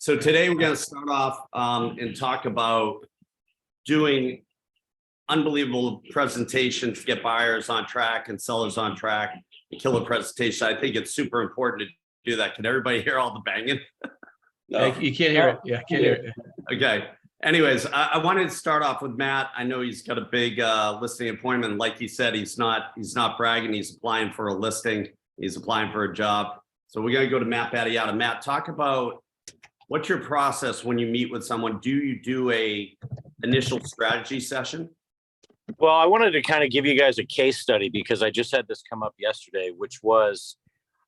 So today we're going to start off and talk about doing unbelievable presentations to get buyers on track and sellers on track. The killer presentation. I think it's super important to do that. Can everybody hear all the banging? No. You can't hear it. Yeah, can't hear it. Okay. Anyways, I wanted to start off with Matt. I know he's got a big listing appointment. Like he said, he's not bragging. He's applying for a listing. He's applying for a job. So we're going to go to Matt Battiata. Matt, talk about what's your process when you meet with someone? Do you do a initial strategy session? Well, I wanted to kind of give you guys a case study because I just had this come up yesterday, which was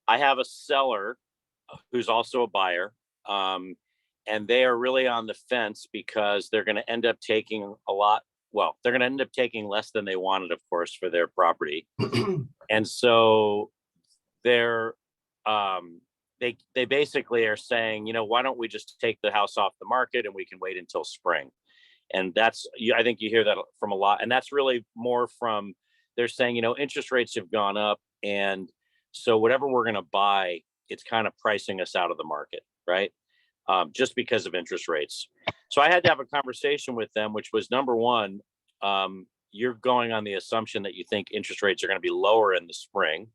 I have a seller who's also a buyer. And they are really on the fence because they're going to end up taking a lot. Well, they're going to end up taking less than they wanted, of course, for their property. And so they're, they basically are saying, you know, why don't we just take the house off the market and we can wait until spring? And that's, I think you hear that from a lot. And that's really more from, they're saying, you know, interest rates have gone up. And so whatever we're going to buy, it's kind of pricing us out of the market, right? Just because of interest rates. So I had to have a conversation with them, which was number one, you're going on the assumption that you think interest rates are going to be lower in the spring,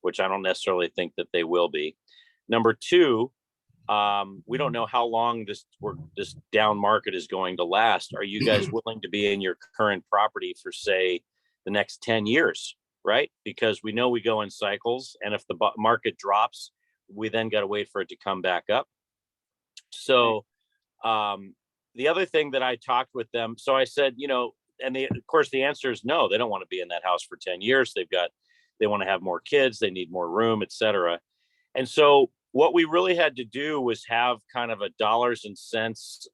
which I don't necessarily think that they will be. Number two, we don't know how long this down market is going to last. Are you guys willing to be in your current property for, say, the next 10 years, right? Because we know we go in cycles, and if the market drops, we then got to wait for it to come back up. So the other thing that I talked with them, so I said, you know, and of course the answer is no, they don't want to be in that house for 10 years. They want to have more kids, they need more room, etc. And so what we really had to do was have kind of a dollars and cents,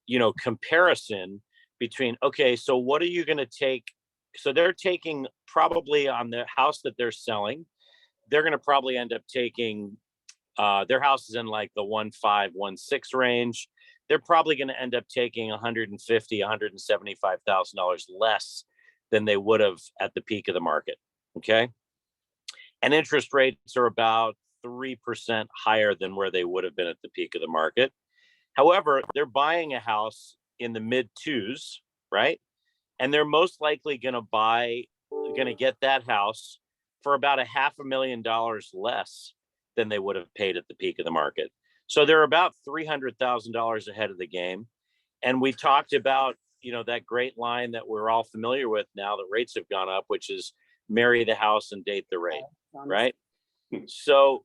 you know, comparison between, okay, so what are you going to take? So they're taking probably on the house that they're selling, they're going to probably end up taking their house is in like the 1.5, 1.6 range. They're probably going to end up taking $150,000, $175,000 less than they would have at the peak of the market. Okay. And interest rates are about 3% higher than where they would have been at the peak of the market. However, they're buying a house in the mid twos, right? And they're most likely going to get that house for about $500,000 less than they would have paid at the peak of the market. So they're about $300,000 ahead of the game. And we talked about, you know, that great line that we're all familiar with now that rates have gone up, which is marry the house and date the rate, right? So,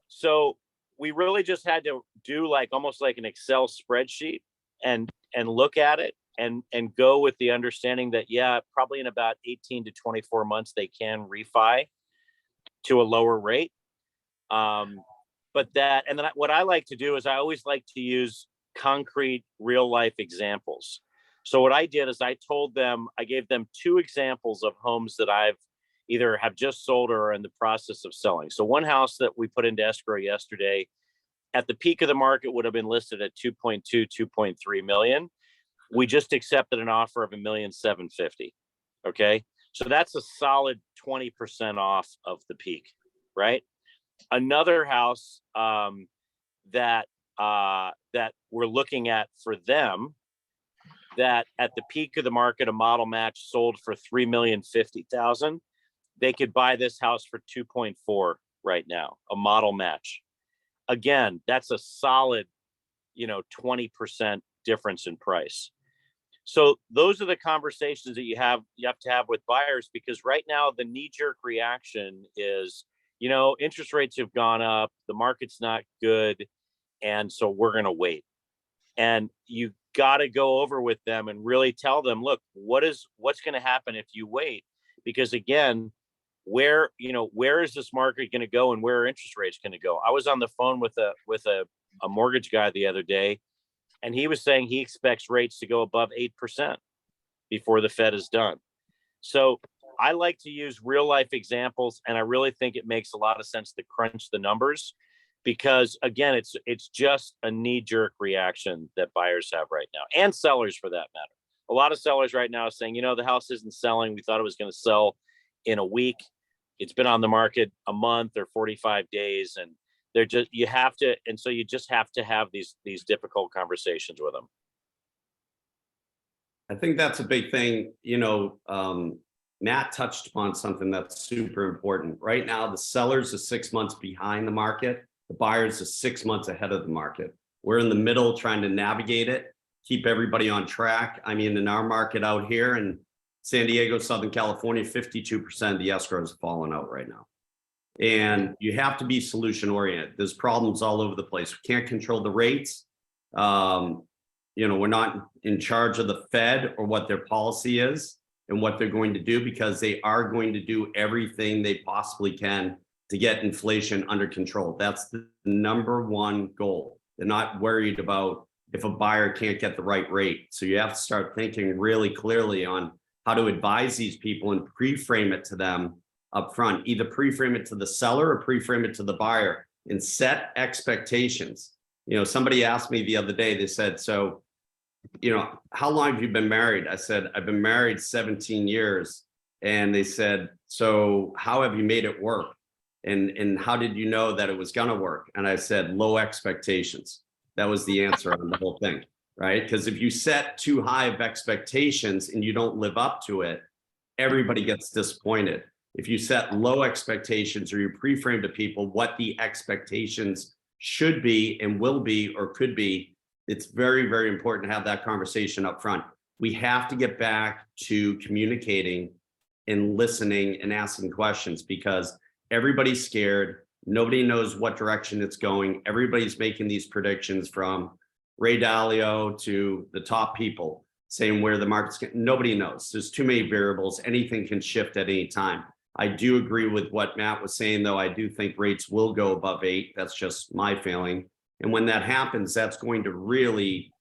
so we really just had to do like almost like an Excel spreadsheet and look at it and go with the understanding that, yeah, probably in about 18 to 24 months, they can refi to a lower rate. But that, and then what I like to do is I always like to use concrete real life examples. So what I did is I gave them two examples of homes that I've either have just sold or are in the process of selling. So one house that we put into escrow yesterday at the peak of the market would have been listed at 2.2, 2.3 million. We just accepted an offer of $1,750,000. Okay. So that's a solid 20% off of the peak, right? Another house that we're looking at for them that at the peak of the market, a model match sold for $3,050,000. They could buy this house for 2.4 right now, a model match. Again, that's a solid, you know, 20% difference in price. So those are the conversations that you have to have with buyers, because right now the knee-jerk reaction is, you know, interest rates have gone up, the market's not good, and so we're going to wait. And you got to go over with them and really tell them, look, what's going to happen if you wait? Because again, where is this market going to go and where are interest rates going to go? I was on the phone with a mortgage guy the other day, and he was saying he expects rates to go above 8% before the Fed is done. So I like to use real life examples, and I really think it makes a lot of sense to crunch the numbers, because again, it's just a knee-jerk reaction that buyers have right now, and sellers for that matter. A lot of sellers right now are saying, you know, the house isn't selling. We thought it was going to sell in a week. It's been on the market a month or 45 days, and they're just, you have to, and so you just have to have these difficult conversations with them. I think that's a big thing. Matt touched upon something that's super important. Right now, the sellers are 6 months behind the market. The buyers are 6 months ahead of the market. We're in the middle trying to navigate it, keep everybody on track. I mean, in our market out here in San Diego, Southern California, 52% of the escrows have fallen out right now. And you have to be solution oriented. There's problems all over the place. We can't control the rates. We're not in charge of the Fed or what their policy is and what they're going to do, because they are going to do everything they possibly can to get inflation under control. That's the number one goal. They're not worried about if a buyer can't get the right rate. So you have to start thinking really clearly on how to advise these people and pre-frame it to them up front. Either pre-frame it to the seller or pre-frame it to the buyer and set expectations. Somebody asked me the other day, they said, so, how long have you been married? I said, I've been married 17 years. And they said, so how have you made it work? And how did you know that it was going to work? And I said, low expectations. That was the answer on the whole thing, right? Because if you set too high of expectations and you don't live up to it, everybody gets disappointed. If you set low expectations or you pre-frame to people what the expectations should be and will be or could be, it's very, very important to have that conversation up front. We have to get back to communicating and listening and asking questions, because everybody's scared. Nobody knows what direction it's going. Everybody's making these predictions, from Ray Dalio to the top people, saying where the market's going. Nobody knows. There's too many variables. Anything can shift at any time. I do agree with what Matt was saying, though. I do think rates will go above 8. That's just my feeling. And when that happens, that's going to really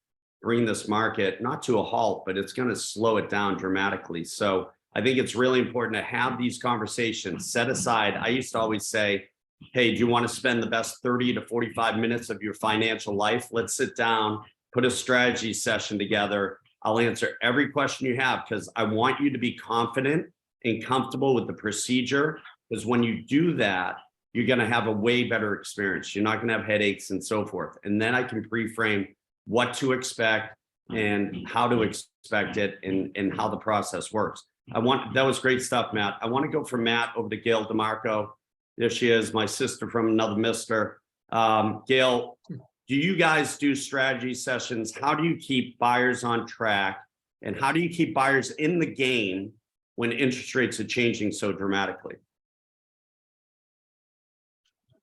bring this market not to a halt, but it's going to slow it down dramatically. So I think it's really important to have these conversations set aside. I used to always say, hey, do you want to spend the best 30 to 45 minutes of your financial life? Let's sit down, put a strategy session together. I'll answer every question you have, because I want you to be confident and comfortable with the procedure, because when you do that, you're going to have a way better experience. You're not going to have headaches and so forth. And then I can pre-frame what to expect and how to expect it, and how the process works. That was great stuff, Matt. I want to go from Matt over to Gail DeMarco. There she is, my sister from another mister. Gail, do you guys do strategy sessions? How do you keep buyers on track? And how do you keep buyers in the game when interest rates are changing so dramatically?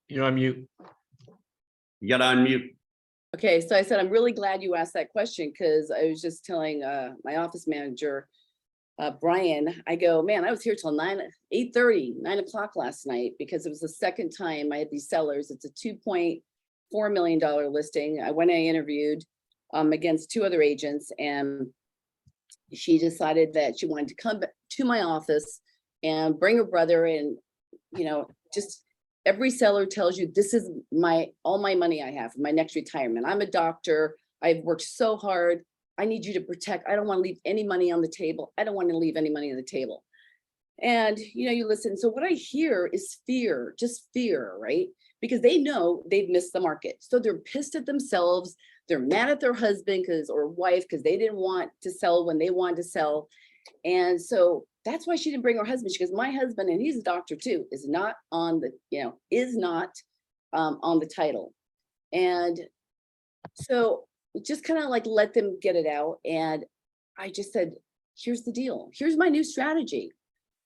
You're on mute. You got to unmute. Okay, so I said, I'm really glad you asked that question, because I was just telling my office manager, Brian, I go, man, I was here till 8:30, 9 o'clock last night, because it was the second time I had these sellers. It's a $2.4 million listing. I went and I interviewed against 2 other agents, and she decided that she wanted to come to my office and bring her brother, and just every seller tells you, this is all my money I have for my next retirement. I'm a doctor. I've worked so hard. I need you to protect. I don't want to leave any money on the table. I don't want to leave any money on the table. And, you listen. So what I hear is fear, just fear, right? Because they know they've missed the market. So they're pissed at themselves. They're mad at their husband or wife, because they didn't want to sell when they wanted to sell. And so that's why she didn't bring her husband. She goes, my husband, and he's a doctor too, is not on the, on the title. And so just kind of like let them get it out. And I just said, here's the deal. Here's my new strategy.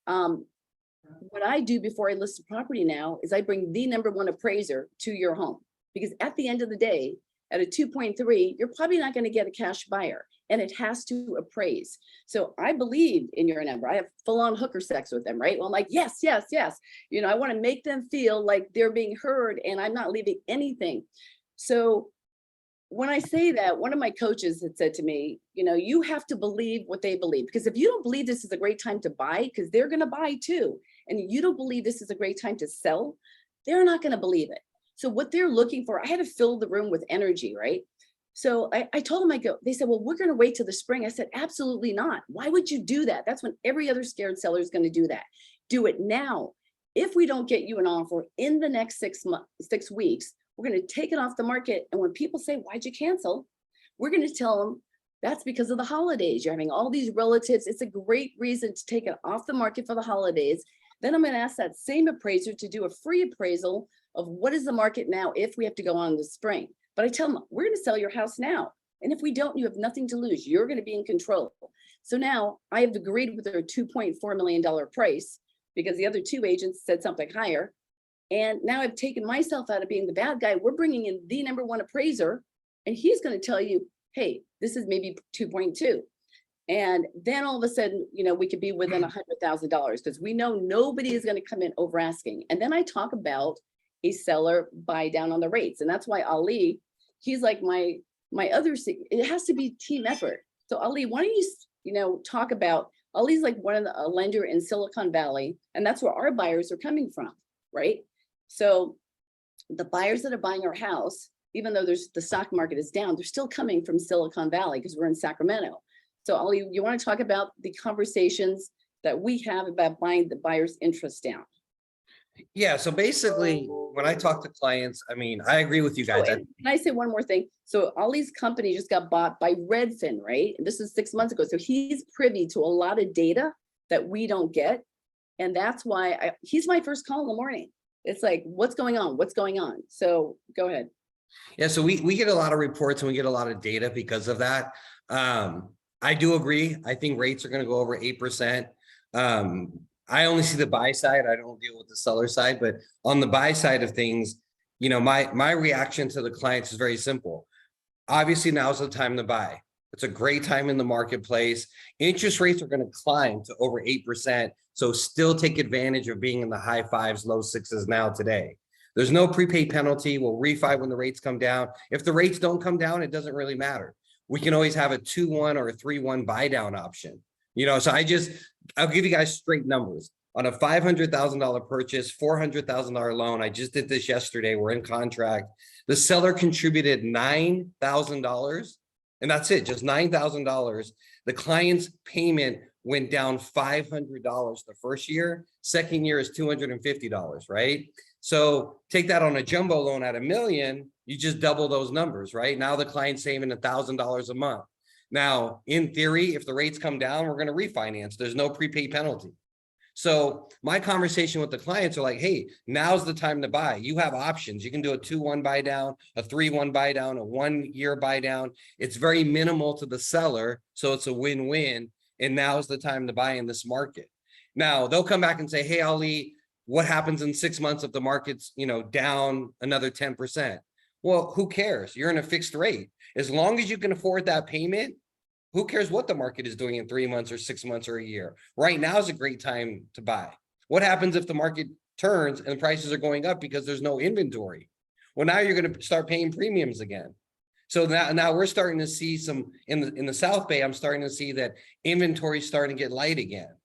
What I do before I list a property now is I bring the #1 appraiser to your home, because at the end of the day, at a 2.3, you're probably not going to get a cash buyer, and it has to appraise. So I believe in your number. I have full-on hooker sex with them, right? Well, I'm like, yes, yes, yes. I want to make them feel like they're being heard, and I'm not leaving anything. So when I say that, one of my coaches had said to me, you have to believe what they believe, because if you don't believe this is a great time to buy, because they're going to buy too, and you don't believe this is a great time to sell, they're not going to believe it. So what they're looking for, I had to fill the room with energy, right? So I told them, they said, well, we're going to wait till the spring. I said, absolutely not. Why would you do that? That's when every other scared seller is going to do that. Do it now. If we don't get you an offer in the next 6 weeks, We're going to take it off the market. And when people say, why'd you cancel? We're going to tell them that's because of the holidays. You're having all these relatives. It's a great reason to take it off the market for the holidays. Then I'm going to ask that same appraiser to do a free appraisal of what is the market now if we have to go on in the spring. But I tell them, we're going to sell your house now. And if we don't, you have nothing to lose. You're going to be in control. So now I have agreed with their $2.4 million price because the other two agents said something higher. And now I've taken myself out of being the bad guy. We're bringing in the number one appraiser, and he's going to tell you, hey, this is maybe 2.2. And then all of a sudden, you know, we could be within $100,000 because we know nobody is going to come in over asking. And then I talk about a seller buy down on the rates. And that's why Ali, he's like my other, it has to be team effort. So Ali, why don't you talk about, Ali's like one of a lender in Silicon Valley, and that's where our buyers are coming from, right? So the buyers that are buying our house, even though the stock market is down, they're still coming from Silicon Valley because we're in Sacramento. So Ali, you want to talk about the conversations that we have about buying the buyer's interest down? Yeah, so basically, when I talk to clients, I mean, I agree with you guys. Can I say one more thing? So Ali's company just got bought by Redfin, right? And this is 6 months ago. So he's privy to a lot of data that we don't get. And that's why he's my first call in the morning. It's like, what's going on? What's going on? So go ahead. Yeah, so we get a lot of reports and we get a lot of data because of that. I do agree. I think rates are going to go over 8%. I only see the buy side. I don't deal with the seller side, but on the buy side of things, you know, my reaction to the clients is very simple. Obviously, now's the time to buy. It's a great time in the marketplace. Interest rates are going to climb to over 8%. So still take advantage of being in the high fives, low sixes now today. There's no prepaid penalty. We'll refi when the rates come down. If the rates don't come down, it doesn't really matter. We can always have a 2-1 or a 3-1 buy down option. You know, so I'll give you guys straight numbers. On a $500,000 purchase, $400,000 loan, I just did this yesterday. We're in contract. The seller contributed $9,000, and that's it, just $9,000. The client's payment went down $500 the first year. Second year is $250, right? So take that on a jumbo loan at $1 million, you just double those numbers, right? Now the client's saving $1,000 a month. Now, in theory, if the rates come down, we're going to refinance. There's no prepaid penalty. So my conversation with the clients are like, hey, now's the time to buy. You have options. You can do a 2-1 buy down, a 3-1 buy down, a 1-year buy down. It's very minimal to the seller. So it's a win-win. And now's the time to buy in this market. Now they'll come back and say, hey, Ali, what happens in 6 months if the market's, you know, down another 10%? Well, who cares? You're in a fixed rate. As long as you can afford that payment, who cares what the market is doing in 3 months or 6 months or a year? Right now is a great time to buy. What happens if the market turns and prices are going up because there's no inventory? Well, now you're going to start paying premiums again. So now we're starting to see some in the South Bay. I'm starting to see that inventory is starting to get light again.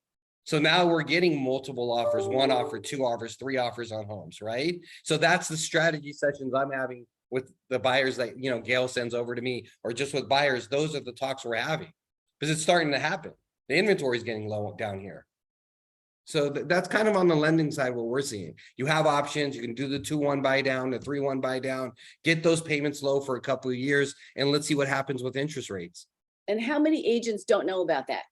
So now we're getting multiple offers, 1 offer, 2 offers, 3 offers on homes, right? So that's the strategy sessions I'm having with the buyers that, you know, Gail sends over to me, or just with buyers. Those are the talks we're having because it's starting to happen. The inventory is getting low down here. So that's kind of on the lending side what we're seeing. You have options. You can do the 2-1 buy down, the 3-1 buy down, get those payments low for a couple of years, and let's see what happens with interest rates. And how many agents don't know about that?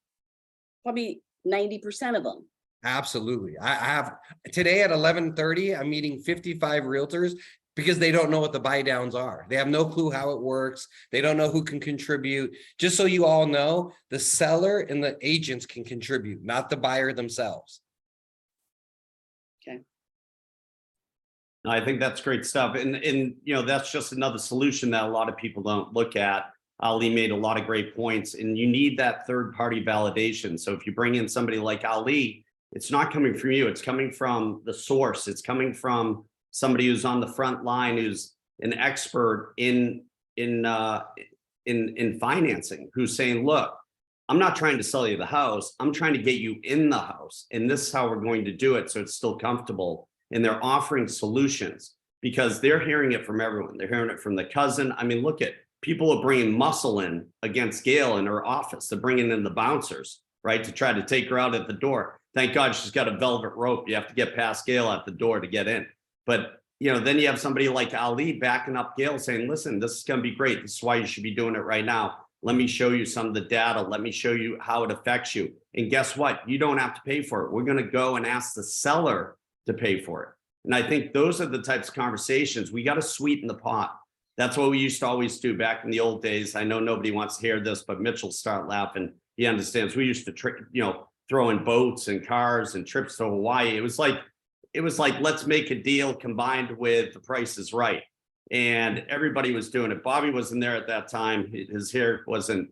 Probably 90% of them. Absolutely. I have today at 11:30, I'm meeting 55 realtors because they don't know what the buy downs are. They have no clue how it works. They don't know who can contribute. Just so you all know, the seller and the agents can contribute, not the buyer themselves. Okay. I think that's great stuff. And you know, that's just another solution that a lot of people don't look at. Ali made a lot of great points, and you need that third party validation. So if you bring in somebody like Ali, it's not coming from you, it's coming from the source. It's coming from somebody who's on the front line, who's an expert in financing, who's saying, look, I'm not trying to sell you the house. I'm trying to get you in the house. And this is how we're going to do it so it's still comfortable. And they're offering solutions because they're hearing it from everyone. They're hearing it from the cousin. I mean, look at people are bringing muscle in against Gail in her office. They're bringing in the bouncers, right, to try to take her out at the door. Thank God she's got a velvet rope. You have to get past Gail at the door to get in. But, then you have somebody like Ali backing up Gail saying, listen, this is going to be great. This is why you should be doing it right now. Let me show you some of the data. Let me show you how it affects you. And guess what? You don't have to pay for it. We're going to go and ask the seller to pay for it. And I think those are the types of conversations. We got to sweeten the pot. That's what we used to always do back in the old days. I know nobody wants to hear this, but Mitch will start laughing. He understands. We used to, throw in boats and cars and trips to Hawaii. It was like, let's make a deal combined with the Price is Right. And everybody was doing it. Bobby wasn't there at that time. His hair wasn't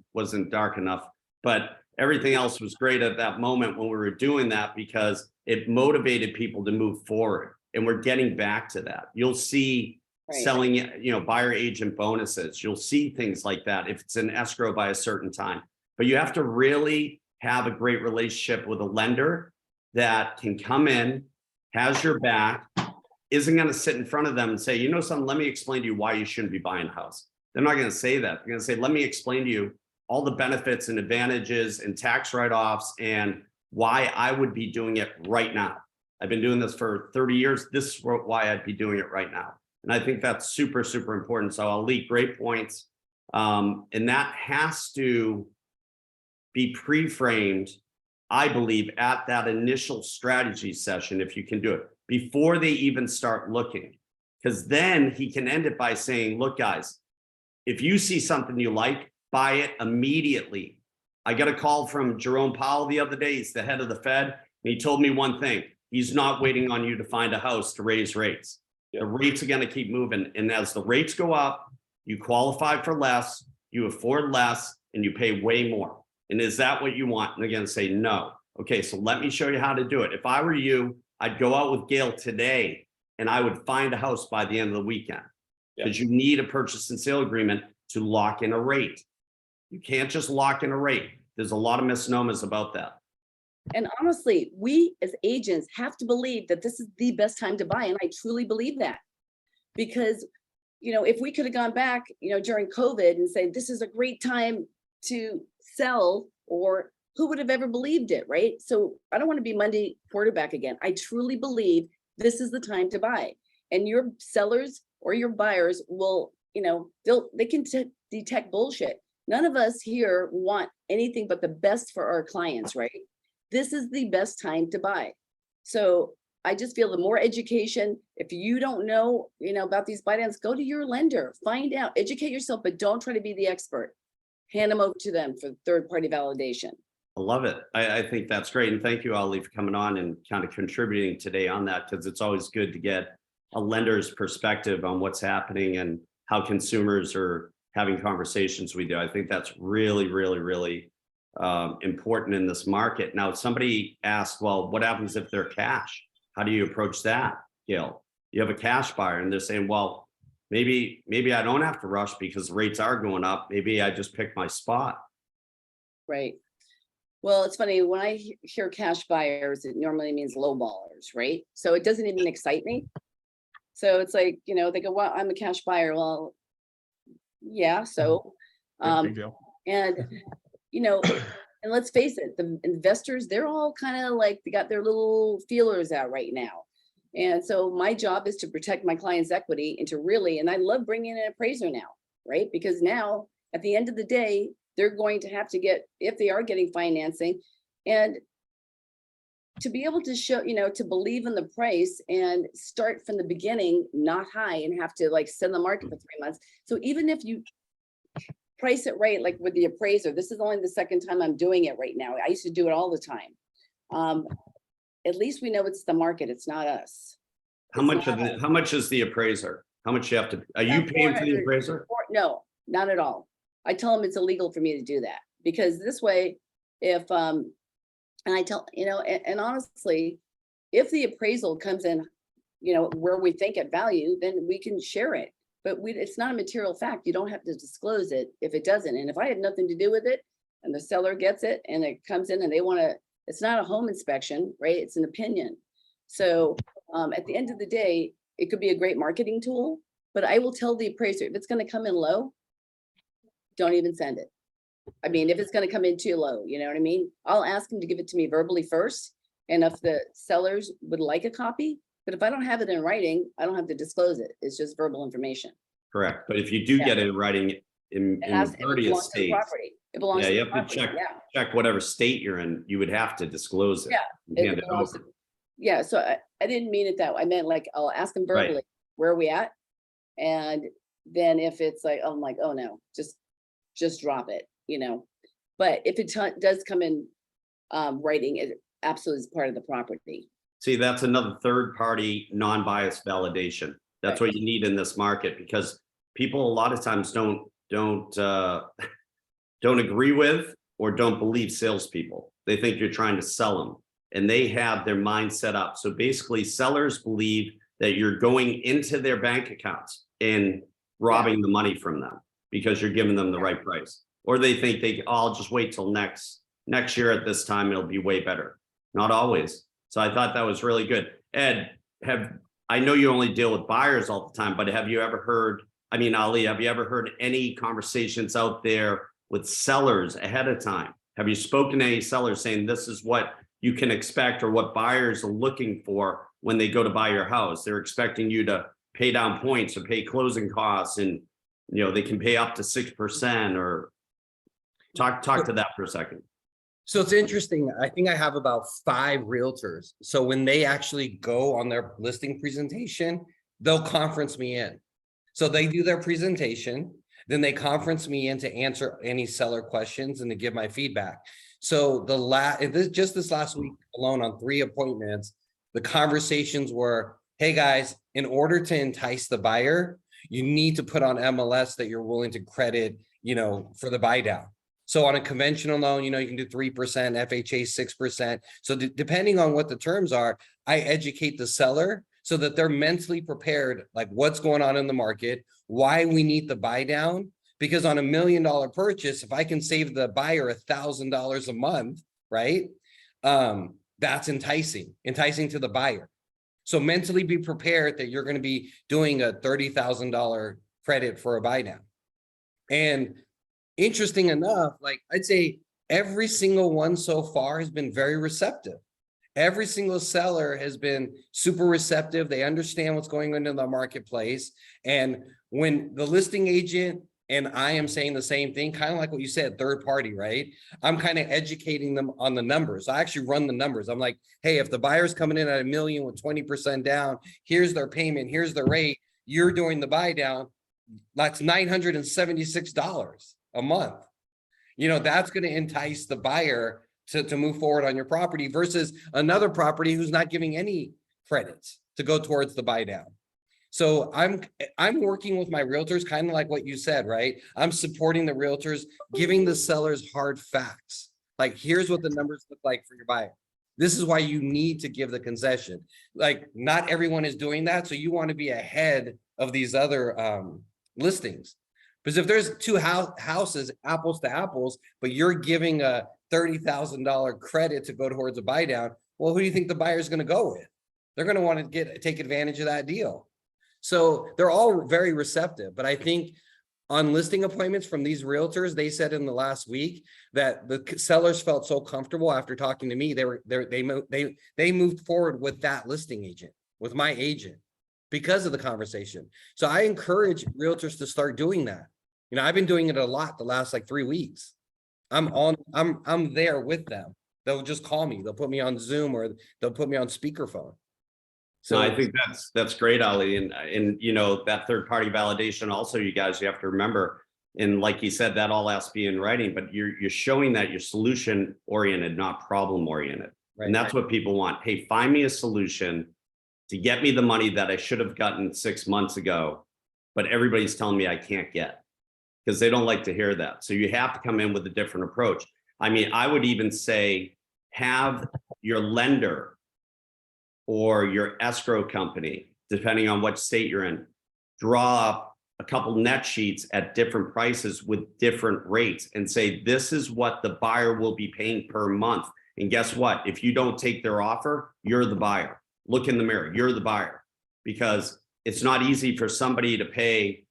dark enough, but everything else was great at that moment when we were doing that, because it motivated people to move forward. And we're getting back to that. You'll see selling, buyer agent bonuses. You'll see things like that if it's in escrow by a certain time. But you have to really have a great relationship with a lender that can come in, has your back, isn't going to sit in front of them and say, you know something, let me explain to you why you shouldn't be buying a house. They're not going to say that. They're going to say, let me explain to you all the benefits and advantages and tax write-offs and why I would be doing it right now. I've been doing this for 30 years. This is why I'd be doing it right now. And I think that's super, super important. So Ali, great points. And that has to be pre-framed, I believe, at that initial strategy session, if you can do it, before they even start looking. Because then he can end it by saying, look, guys, if you see something you like, buy it immediately. I got a call from Jerome Powell the other day. He's the head of the Fed. And he told me one thing. He's not waiting on you to find a house to raise rates. The rates are going to keep moving. And as the rates go up, you qualify for less, you afford less, and you pay way more. And is that what you want? And they're going to say no. Okay, so let me show you how to do it. If I were you, I'd go out with Gail today and I would find a house by the end of the weekend, because you need a purchase and sale agreement to lock in a rate. You can't just lock in a rate. There's a lot of misnomers about that. And honestly, we as agents have to believe that this is the best time to buy. And I truly believe that, because, if we could have gone back, during COVID and say, this is a great time to sell, or who would have ever believed it, right? So I don't want to be Monday quarterback again. I truly believe this is the time to buy, and your sellers or your buyers will, they can detect bullshit. None of us here want anything but the best for our clients, right? This is the best time to buy. So I just feel the more education, if you don't know, about these buy downs, go to your lender, find out, educate yourself, but don't try to be the expert. Hand them over to them for third-party validation. I love it. I think that's great. And thank you, Ali, for coming on and kind of contributing today on that, because it's always good to get a lender's perspective on what's happening and how consumers are having conversations with you. I think that's really, really, really important in this market. Now, somebody asked, well, what happens if they're cash? How do you approach that, Gail? You have a cash buyer and they're saying, well, maybe I don't have to rush because rates are going up. Maybe I just pick my spot. Right. Well, it's funny, when I hear cash buyers, it normally means low ballers, right? So it doesn't even excite me. So it's like, they go, well, I'm a cash buyer. Well, yeah, so, and, and let's face it, the investors, they're all kind of like, they got their little feelers out right now. And so my job is to protect my client's equity and to really, and I love bringing in an appraiser now, right? Because now at the end of the day, they're going to have to get, if they are getting financing, and to be able to show, to believe in the price and start from the beginning, not high, and have to like send the market for 3 months. So even if you price it right, like with the appraiser, this is only the second time I'm doing it right now. I used to do it all the time. At least we know it's the market, it's not us. How much is the appraiser? How much you have to, are you paying for the appraiser? No, not at all. I tell them it's illegal for me to do that, because this way, if, and I tell, and honestly, if the appraisal comes in, where we think at value, then we can share it. But it's not a material fact. You don't have to disclose it if it doesn't. And if I had nothing to do with it and the seller gets it and it comes in and they want to, it's not a home inspection, right? It's an opinion. So at the end of the day, it could be a great marketing tool, but I will tell the appraiser, if it's going to come in low, don't even send it. I mean, if it's going to come in too low, you know what I mean? I'll ask him to give it to me verbally first. And if the sellers would like a copy, But if I don't have it in writing, I don't have to disclose it. It's just verbal information. Correct. But if you do Yeah. get it in writing in It has, it 30 belongs to the states, property. It belongs yeah, to you the have to property, yeah. check whatever state you're in, you would have to disclose it. Yeah, and it hand it belongs over. Yeah, so I didn't mean it that way. I meant like, I'll ask them Right. verbally, where are we at? And then if it's like, I'm like, oh no, just drop it, you know? But if it does come in writing, it absolutely is part of the property. See, that's another third-party, non-biased validation. That's Right. what you need in this market, because people a lot of times don't agree with or don't believe salespeople. They think you're trying to sell them, and they have their mind set up. So basically, sellers believe that you're going into their bank accounts and robbing the money from them because you're giving them the right price, or they think I'll just wait till next year at this time, it'll be way better. Not always. So I thought that was really good. Ed, I know you only deal with buyers all the time, but have you ever heard, I mean, Ali, have you ever heard any conversations out there with sellers ahead of time? Have you spoken to any sellers saying this is what you can expect or what buyers are looking for when they go to buy your house? They're expecting you to pay down points or pay closing costs, and they can pay up to 6%, or talk to that for a second. So it's interesting. I think I have about 5 realtors. So when they actually go on their listing presentation, they'll conference me in. So they do their presentation, then they conference me in to answer any seller questions and to give my feedback. So just this last week alone on 3 appointments, the conversations were, hey guys, in order to entice the buyer, you need to put on MLS that you're willing to credit, for the buy down. So on a conventional loan, you can do 3%, FHA 6%. So depending on what the terms are, I educate the seller so that they're mentally prepared, like what's going on in the market, why we need the buy down. Because on $1 million purchase, if I can save the buyer $1,000 a month, right? That's enticing to the buyer. So mentally be prepared that you're going to be doing a $30,000 credit for a buy down. And interesting enough, like I'd say every single one so far has been very receptive. Every single seller has been super receptive. They understand what's going on in the marketplace. And when the listing agent and I am saying the same thing, kind of like what you said, third party, right? I'm kind of educating them on the numbers. I actually run the numbers. I'm like, hey, if the buyer's coming in at $1 million with 20% down, here's their payment, here's the rate, you're doing the buy down, that's $976 a month. That's going to entice the buyer to move forward on your property versus another property who's not giving any credits to go towards the buy down. So I'm working with my realtors, kind of like what you said, right? I'm supporting the realtors, giving the sellers hard facts. Like, here's what the numbers look like for your buyer. This is why you need to give the concession. Like, not everyone is doing that. So you want to be ahead of these other listings. Because if there's 2 houses, apples to apples, but you're giving a $30,000 credit to go towards a buy down, well, who do you think the buyer is going to go with? They're going to want to take advantage of that deal. So they're all very receptive, but I think on listing appointments from these realtors, they said in the last week that the sellers felt so comfortable after talking to me, they moved forward with that listing agent, with my agent, because of the conversation. So I encourage realtors to start doing that. I've been doing it a lot the last 3 weeks. I'm there with them. They'll just call me. They'll put me on Zoom or they'll put me on speakerphone. So I think that's great, Ali. And that third party validation also, you guys, you have to remember, and like you said, that all has to be in writing, but you're showing that you're solution oriented, not problem oriented. Right. And that's what people want. Hey, find me a solution to get me the money that I should have gotten 6 months ago, but everybody's telling me I can't get, because they don't like to hear that. So you have to come in with a different approach. I mean, I would even say, have your lender or your escrow company, depending on what state you're in, draw up a couple net sheets at different prices with different rates and say, this is what the buyer will be paying per month. And guess what? If you don't take their offer, you're the buyer. Look in the mirror, you're the buyer, because it's not easy for somebody to pay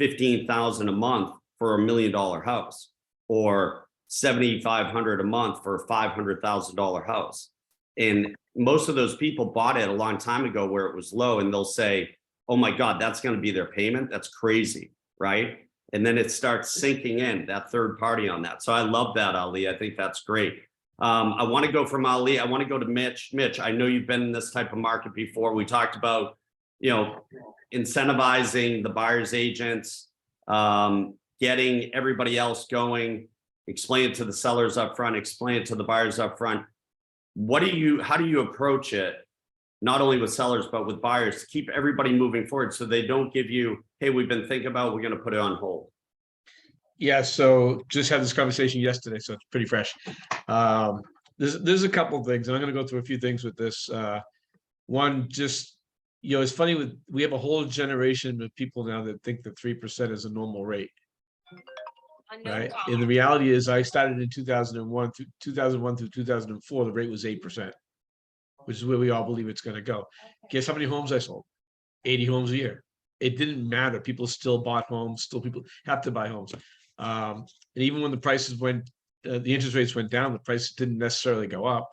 $15,000 a month for $1 million house, or $7,500 a month for a $500,000 house. And most of those people bought it a long time ago where it was low, and they'll say, oh my God, that's going to be their payment. That's crazy, right? And then it starts sinking in, that third party on that. So I love that, Ali. I think that's great. I want to go from Ali. I want to go to Mitch. Mitch, I know you've been in this type of market before. We talked about, incentivizing the buyer's agents, getting everybody else going, explain it to the sellers up front, explain it to the buyers up front. How do you approach it, not only with sellers, but with buyers, to keep everybody moving forward so they don't give you, hey, we've been thinking about, we're going to put it on hold? Yeah, so just had this conversation yesterday, so it's pretty fresh. There's a couple of things, and I'm going to go through a few things with this. One, just, it's funny, we have a whole generation of people now that think that 3% is a normal rate. Right. And the reality is I started in 2001 through 2004, the rate was 8%, which is where we all believe it's going to go. Guess how many homes I sold? 80 homes a year. It didn't matter. People still bought homes, still people have to buy homes. And even when the prices went, the interest rates went down, the prices didn't necessarily go up.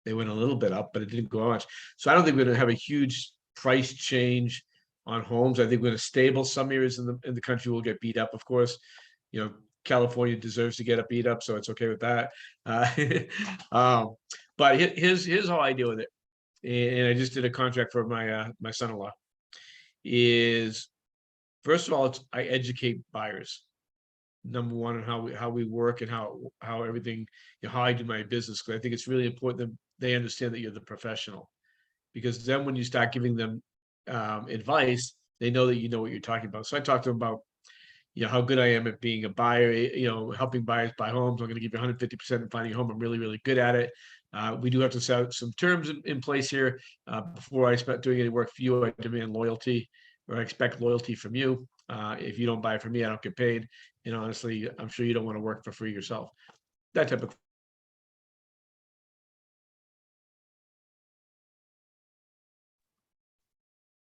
They went a little bit up, but it didn't go much. So I don't think we're going to have a huge price change on homes. I think we're going to stable. Some areas in the country will get beat up, of course. California deserves to get beat up, so it's okay with that. But here's how I deal with it. And I just did a contract for my son-in-law. Is first of all, I educate buyers. Number one, on how we work and how everything, how I do my business. Because I think it's really important that they understand that you're the professional. Because then when you start giving them advice, they know that you know what you're talking about. So I talk to them about how good I am at being a buyer, helping buyers buy homes. I'm going to give you 150% in finding a home. I'm really, really good at it. We do have to set some terms in place here. Before I start doing any work for you, I demand loyalty, or I expect loyalty from you. If you don't buy from me, I don't get paid. And honestly, I'm sure you don't want to work for free yourself. That type of.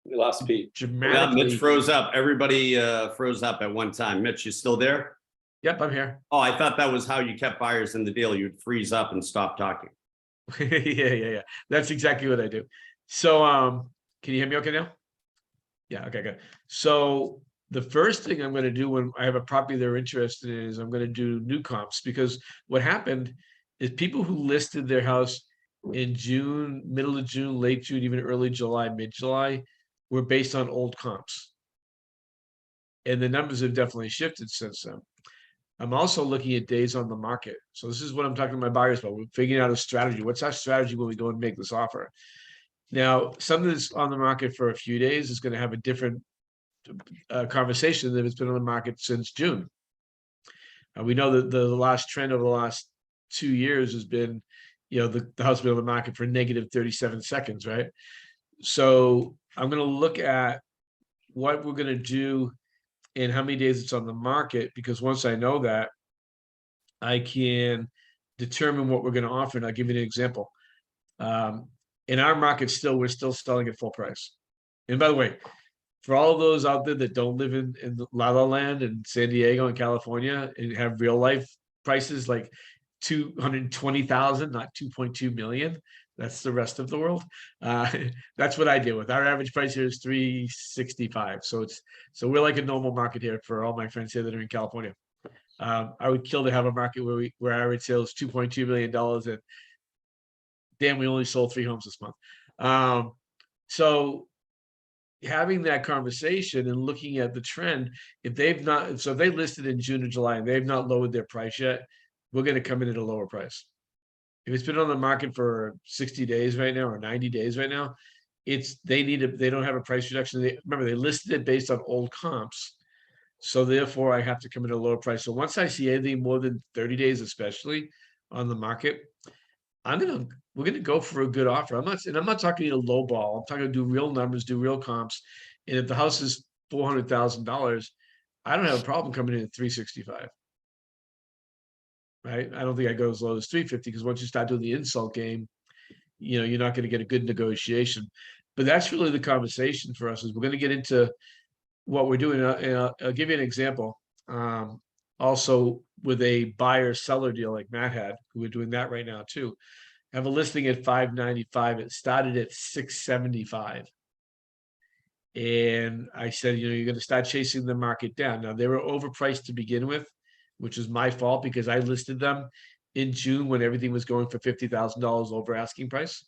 We lost Pete. Dramatically. Mitch froze up. Everybody froze up at one time. Mitch, you still there? Yep, I'm here. Oh, I thought that was how you kept buyers in the deal. You'd freeze up and stop talking. Yeah. That's exactly what I do. So, can you hear me okay now? Yeah, okay, good. So the first thing I'm going to do when I have a property they're interested in is I'm going to do new comps, because what happened is people who listed their house in June, middle of June, late June, even early July, mid-July, were based on old comps. And the numbers have definitely shifted since then. I'm also looking at days on the market. So this is what I'm talking to my buyers about. We're figuring out a strategy. What's our strategy when we go and make this offer? Now, something that's on the market for a few days is going to have a different conversation than it's been on the market since June. We know that the last trend over the last 2 years has been, the house has been on the market for negative 37 seconds, right? So I'm going to look at what we're going to do and how many days it's on the market, because once I know that, I can determine what we're going to offer. And I'll give you an example. In our market, we're still selling at full price. And by the way, for all of those out there that don't live in La La Land and San Diego and California and have real life prices like 220,000, not 2.2 million. That's the rest of the world. That's what I deal with. Our average price here is 365. So we're like a normal market here for all my friends here that are in California. I would kill to have a market where our average sale is $2.2 million, and damn, we only sold 3 homes this month. So having that conversation and looking at the trend, if they listed in June or July and they've not lowered their price yet, we're going to come in at a lower price. If it's been on the market for 60 days right now or 90 days right now, they don't have a price reduction. Remember, they listed it based on old comps. So therefore I have to come in at a lower price. So once I see anything more than 30 days, especially on the market, we're gonna go for a good offer. I'm not talking a low ball. I'm talking do real numbers, do real comps. And if the house is $400,000, I don't have a problem coming in at 365. Right? I don't think I go as low as 350, because once you start doing the insult game, you're not going to get a good negotiation. But that's really the conversation for us. Is we're going to get into what we're doing. And I'll give you an example. Also with a buyer seller deal like Matt had, who we're doing that right now too. have a listing at 595. It started at 675. And I said, you're going to start chasing the market down. Now, they were overpriced to begin with, which is my fault because I listed them in June when everything was going for $50,000 over asking price.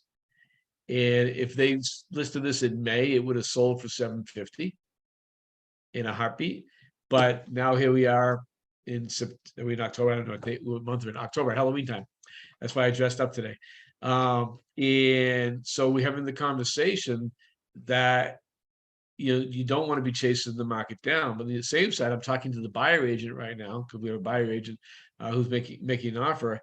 And if they listed this in May, it would have sold for 750 in a heartbeat. But now here we are in October. I don't know what month we're in. October, Halloween time. That's why I dressed up today. And so we're having the conversation that you don't want to be chasing the market down. But on the same side, I'm talking to the buyer agent right now because we have a buyer agent who's making an offer,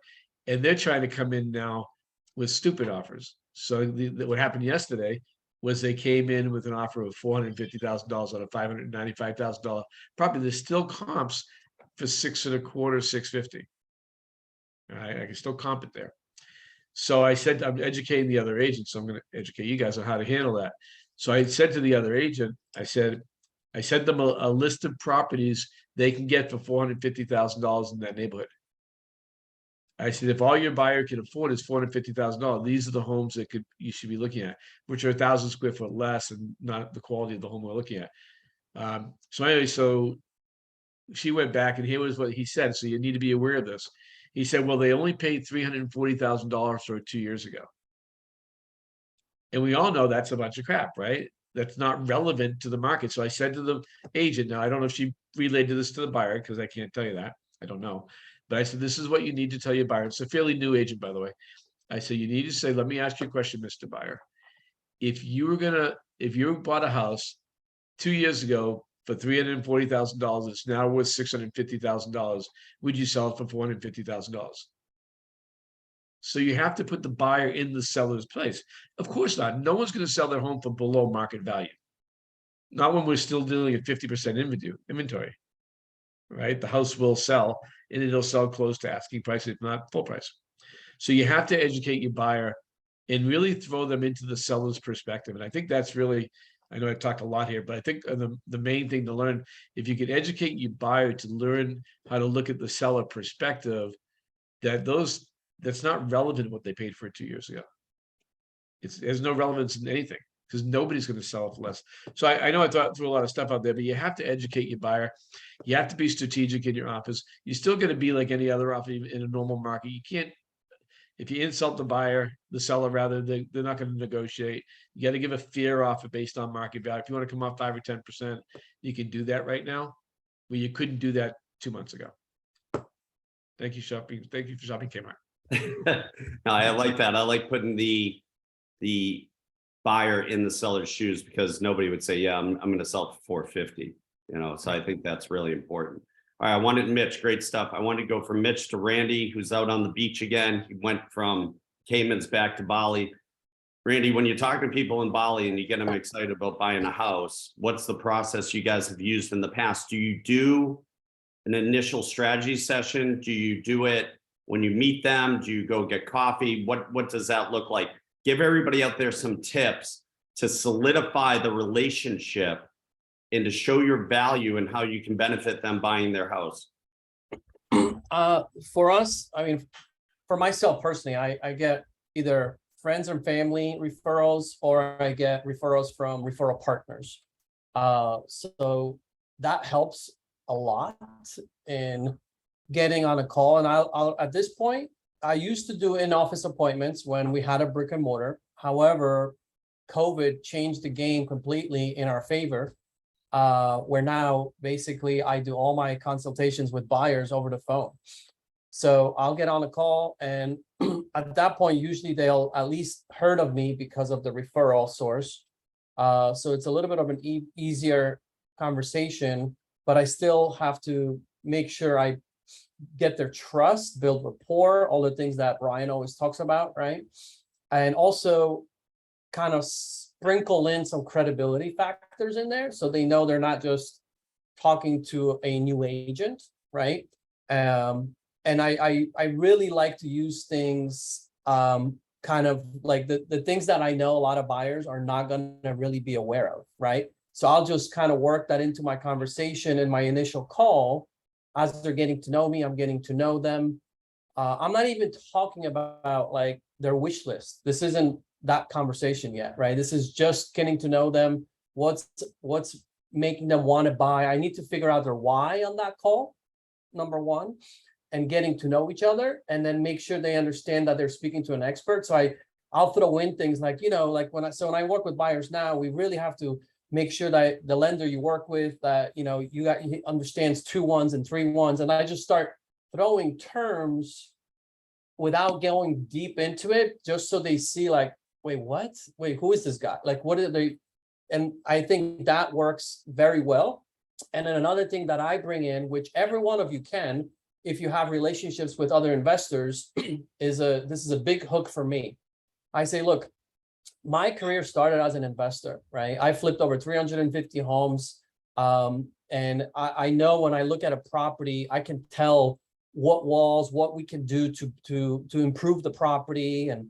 and they're trying to come in now with stupid offers. So what happened yesterday was they came in with an offer of $450,000 on a $595,000 property. There's still comps for 6.25, 650. All right, I can still comp it there. So I said, I'm educating the other agents, so I'm going to educate you guys on how to handle that. So I said to the other agent, I sent them a list of properties they can get for $450,000 in that neighborhood. I said, if all your buyer can afford is $450,000, these are the homes that you should be looking at, which are 1,000 square foot less and not the quality of the home we're looking at. So anyway, so she went back and here was what he said. So you need to be aware of this. He said, well, they only paid $340,000 for it 2 years ago. And we all know that's a bunch of crap, right? That's not relevant to the market. So I said to the agent, now I don't know if she relayed this to the buyer because I can't tell you that. I don't know. But I said, this is what you need to tell your buyer. It's a fairly new agent, by the way. I said, you need to say, let me ask you a question, Mr. Buyer. If you bought a house 2 years ago for $340,000, it's now worth $650,000, would you sell it for $450,000? So you have to put the buyer in the seller's place. Of course not. No one's going to sell their home for below market value. Not when we're still dealing at 50% inventory, right? The house will sell and it'll sell close to asking price, if not full price. So you have to educate your buyer and really throw them into the seller's perspective. And I think that's really, I know I've talked a lot here, but I think the main thing to learn, if you can educate your buyer to learn how to look at the seller perspective, that's not relevant to what they paid for it 2 years ago. There's no relevance in anything because nobody's going to sell it for less. So I know I threw a lot of stuff out there, but you have to educate your buyer. You have to be strategic in your offers. You're still going to be like any other offer in a normal market. You can't, if you insult the buyer, the seller rather, they're not going to negotiate. You got to give a fair offer based on market value. If you want to come off 5 or 10%, you can do that right now, where you couldn't do that 2 months ago. Thank you, shopping. Thank you for shopping Kmart. No, I like that. I like putting the buyer in the seller's shoes because nobody would say, yeah, I'm going to sell it for 450, so I think that's really important. All right. I wanted Mitch, great stuff. I wanted to go from Mitch to Randy, who's out on the beach again. He went from Caymans back to Bali. Randy, when you talk to people in Bali and you get them excited about buying a house, what's the process you guys have used in the past? Do you do an initial strategy session? Do you do it when you meet them? Do you go get coffee? What does that look like? Give everybody out there some tips to solidify the relationship and to show your value and how you can benefit them buying their house. For us, I mean, for myself personally, I get either friends and family referrals or I get referrals from referral partners. So that helps a lot in getting on a call. And I'll at this point, I used to do in-office appointments when we had a brick and mortar. However, COVID changed the game completely in our favor. Where now basically I do all my consultations with buyers over the phone. So I'll get on a call and at that point, usually they'll at least heard of me because of the referral source. So it's a little bit of an easier conversation, but I still have to make sure I get their trust, build rapport, all the things that Brian always talks about, right? And also kind of sprinkle in some credibility factors in there so they know they're not just talking to a new agent, right? And I really like to use things kind of like the things that I know a lot of buyers are not going to really be aware of, right? So I'll just kind of work that into my conversation in my initial call. As they're getting to know me, I'm getting to know them. I'm not even talking about like their wish list. This isn't that conversation yet, right? This is just getting to know them. What's making them want to buy? I need to figure out their why on that call, number one, and getting to know each other, and then make sure they understand that they're speaking to an expert. So I'll throw in things like, like when I work with buyers now, we really have to make sure that the lender you work with, that, he understands 2 1s and 3 1s. And I just start throwing terms without going deep into it, just so they see like, wait, what? Wait, who is this guy? Like, what are they? And I think that works very well. And then another thing that I bring in, which every one of you can, if you have relationships with other investors, this is a big hook for me. I say, look, my career started as an investor, right? I flipped over 350 homes. And I know when I look at a property, I can tell what walls, what we can do to improve the property, and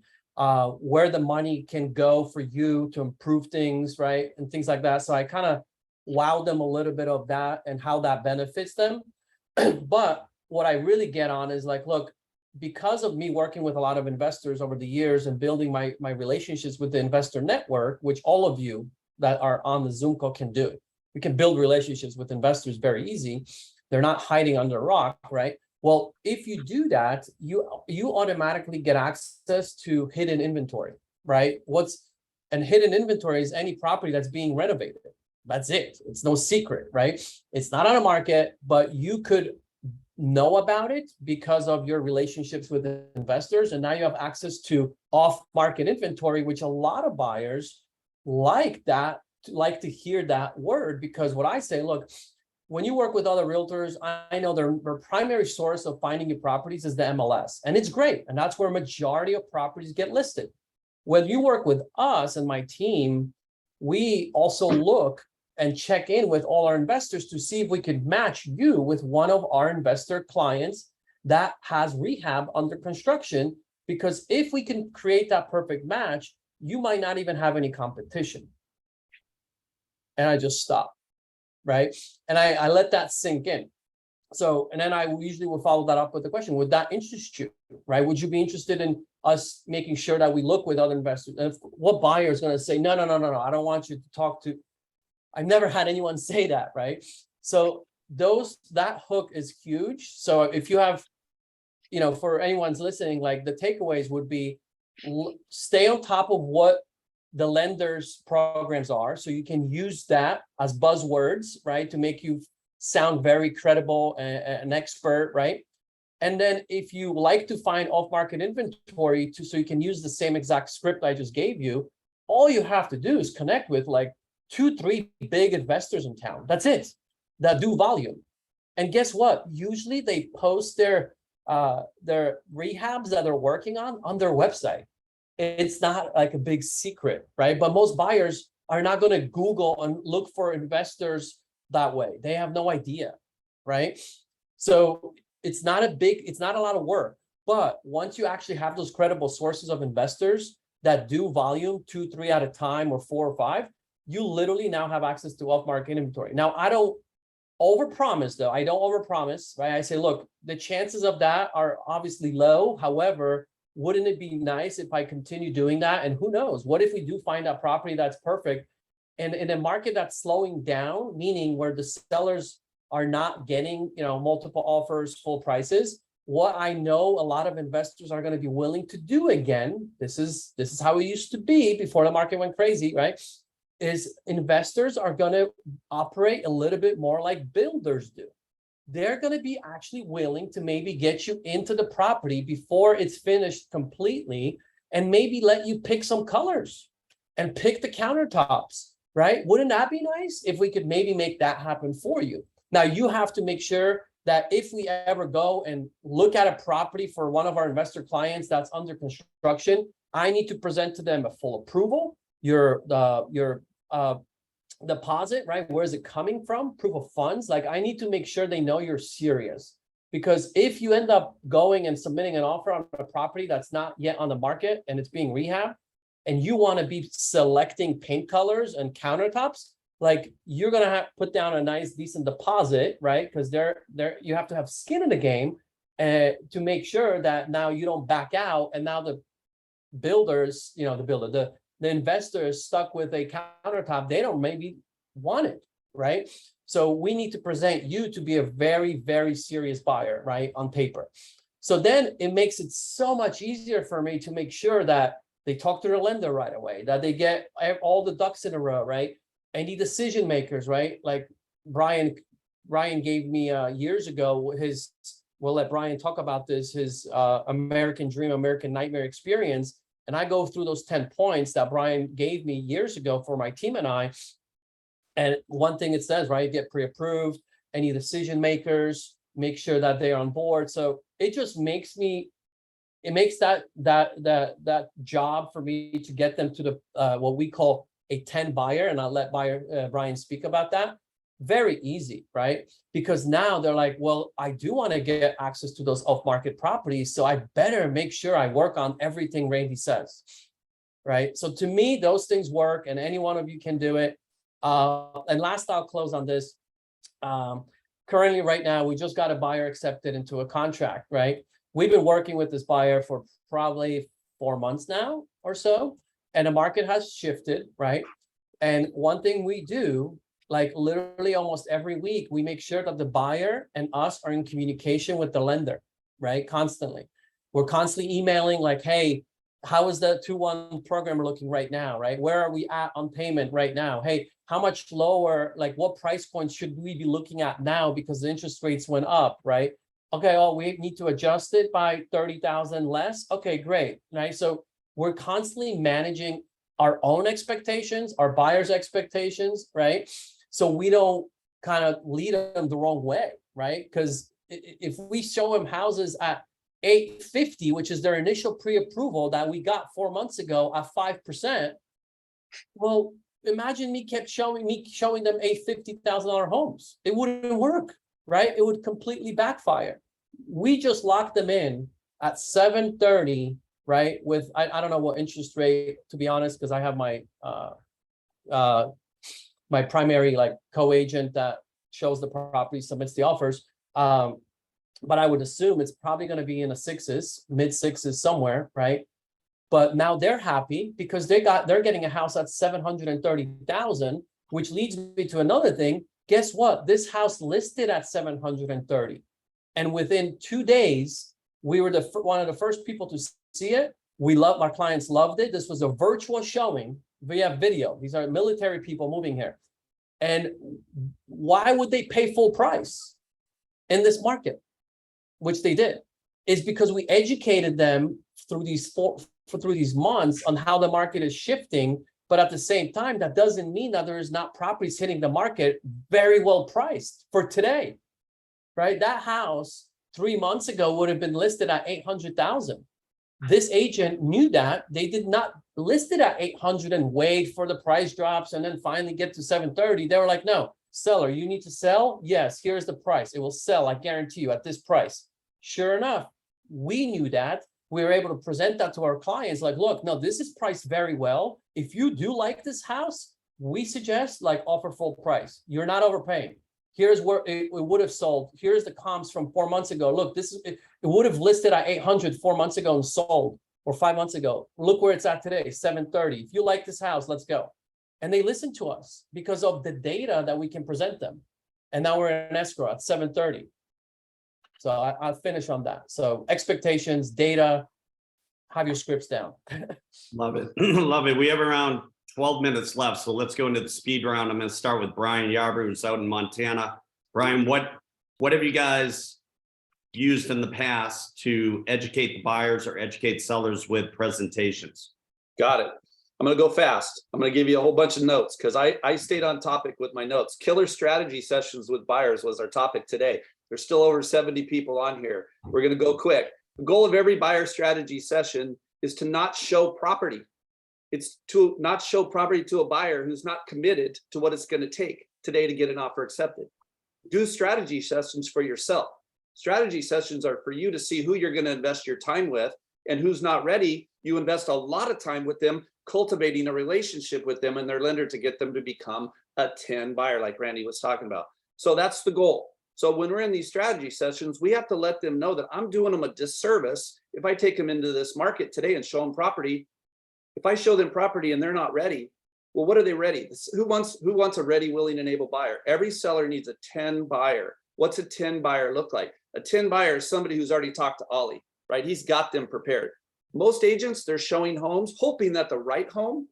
where the money can go for you to improve things, right? And things like that. So I kind of wow them a little bit of that and how that benefits them. But what I really get on is like, look, because of me working with a lot of investors over the years and building my relationships with the investor network, which all of you that are on the Zoom call can do. We can build relationships with investors very easy. They're not hiding under a rock, right? Well, if you do that, you automatically get access to hidden inventory, right? And hidden inventory is any property that's being renovated. That's it. It's no secret, right? It's not on a market, but you could know about it because of your relationships with the investors. And now you have access to off-market inventory, which a lot of buyers like to hear that word, because what I say, look, when you work with other realtors, I know their primary source of finding your properties is the MLS, and it's great. And that's where a majority of properties get listed. When you work with us and my team, we also look and check in with all our investors to see if we could match you with one of our investor clients that has rehab under construction. Because if we can create that perfect match, you might not even have any competition. And I just stop, right? And I let that sink in. So, and then I usually will follow that up with the question, would that interest you, right? Would you be interested in us making sure that we look with other investors? And what buyer is going to say, no, I don't want you to talk to. I've never had anyone say that, right? So that hook is huge. So if you have, for anyone's listening, like the takeaways would be, stay on top of what the lender's programs are, so you can use that as buzzwords, right, to make you sound very credible and an expert, right? And then if you like to find off-market inventory so you can use the same exact script I just gave you, all you have to do is connect with like 2-3 big investors in town. That's it, that do volume. And guess what? Usually they post their rehabs that they're working on their website. It's not like a big secret, right? But most buyers are not going to Google and look for investors that way. They have no idea, right? So it's not a lot of work. But once you actually have those credible sources of investors that do volume 2-3 at a time, or 4 or 5, you literally now have access to off-market inventory. Now, I don't overpromise though. I don't overpromise, right? I say, look, the chances of that are obviously low. However, wouldn't it be nice if I continue doing that? And who knows, what if we do find a property that's perfect? And in a market that's slowing down, meaning where the sellers are not getting, multiple offers, full prices, what I know a lot of investors are going to be willing to do again, this is how it used to be before the market went crazy, right? Is investors are going to operate a little bit more like builders do. They're going to be actually willing to maybe get you into the property before it's finished completely, and maybe let you pick some colors and pick the countertops, right? Wouldn't that be nice if we could maybe make that happen for you? Now, you have to make sure that if we ever go and look at a property for one of our investor clients that's under construction, I need to present to them a full approval, your deposit, right? Where is it coming from? Proof of funds. Like, I need to make sure they know you're serious, because if you end up going and submitting an offer on a property that's not yet on the market and it's being rehabbed, and you want to be selecting paint colors and countertops, like, you're going to have to put down a nice, decent deposit, right? Because you have to have skin in the game to make sure that now you don't back out. And now builders, the investor is stuck with a countertop, they don't maybe want it, right? So we need to present you to be a very, very serious buyer, right, on paper. So then it makes it so much easier for me to make sure that they talk to their lender right away, that they get all the ducks in a row, right? Any decision makers, right? Like Ryan gave me years ago we'll let Brian talk about this, his American Dream, American Nightmare experience. And I go through those 10 points that Brian gave me years ago for my team and I. And one thing it says, right, get pre-approved, any decision makers, make sure that they're on board. So it just makes that job for me to get them to the what we call a 10 buyer, and I'll let Brian speak about that. Very easy, right? Because now they're like, well, I do want to get access to those off-market properties, so I better make sure I work on everything Randy says, right? So to me, those things work, and any one of you can do it. And last, I'll close on this. Currently, right now, we just got a buyer accepted into a contract, right? We've been working with this buyer for probably 4 months now or so, and the market has shifted, right? And one thing we do, like literally almost every week, we make sure that the buyer and us are in communication with the lender, right? Constantly. We're constantly emailing like, hey, how is the 2-1 program looking right now, right? Where are we at on payment right now? Hey, how much lower, like what price points should we be looking at now because the interest rates went up, right? Okay, oh, we need to adjust it by 30,000 less. Okay, great, right? So we're constantly managing our own expectations, our buyers' expectations, right? So we don't kind of lead them the wrong way, right? Because if we show them houses at 850, which is their initial pre-approval that we got 4 months ago at 5%, well, imagine me showing them $850,000 homes. It wouldn't work, right? It would completely backfire. We just locked them in at 730, right? With I don't know what interest rate, to be honest, because I have my my primary like co-agent that shows the property, submits the offers. But I would assume it's probably going to be in the sixes, mid sixes somewhere, right? But now they're happy because they're getting a house at 730,000, which leads me to another thing. Guess what? This house listed at 730, and within 2 days, we were one of the first people to see it. Our clients loved it. This was a virtual showing via video. These are military people moving here, and why would they pay full price in this market? Which they did, is because we educated them through these months on how the market is shifting. But at the same time, that doesn't mean that there is not properties hitting the market very well priced for today, right? That house 3 months ago would have been listed at 800,000. This agent knew that. They did not list it at 800 and wait for the price drops and then finally get to 730. They were like, no, seller, you need to sell? Yes, here's the price. It will sell, I guarantee you, at this price. Sure enough, we knew that. We were able to present that to our clients like, look, no, this is priced very well. If you do like this house, we suggest like offer full price. You're not overpaying. Here's where it would have sold. Here's the comps from 4 months ago. Look, it would have listed at 800 4 months ago and sold, or 5 months ago. Look where it's at today, 730. If you like this house, let's go. And they listen to us because of the data that we can present them. And now we're in escrow at 730. So I'll finish on that. So expectations, data, have your scripts down. Love it. Love it. We have around 12 minutes left. So let's go into the speed round. I'm going to start with Brian Yarbrough, who's out in Montana. Brian, what have you guys used in the past to educate the buyers or educate sellers with presentations? Got it. I'm going to go fast. I'm going to give you a whole bunch of notes because I stayed on topic with my notes. Killer strategy sessions with buyers was our topic today. There's still over 70 people on here. We're going to go quick. The goal of every buyer strategy session is to not show property. It's to not show property to a buyer who's not committed to what it's going to take today to get an offer accepted. Do strategy sessions for yourself. Strategy sessions are for you to see who you're going to invest your time with and who's not ready. You invest a lot of time with them, cultivating a relationship with them and their lender to get them to become a 10 buyer like Randy was talking about. So that's the goal. So when we're in these strategy sessions, we have to let them know that I'm doing them a disservice if I take them into this market today and show them property. If I show them property and they're not ready, well, what are they ready? Who wants a ready, willing, and able buyer? Every seller needs a 10 buyer. What's a 10 buyer look like? A 10 buyer is somebody who's already talked to Ollie, right? He's got them prepared. Most agents, they're showing homes, hoping that the right home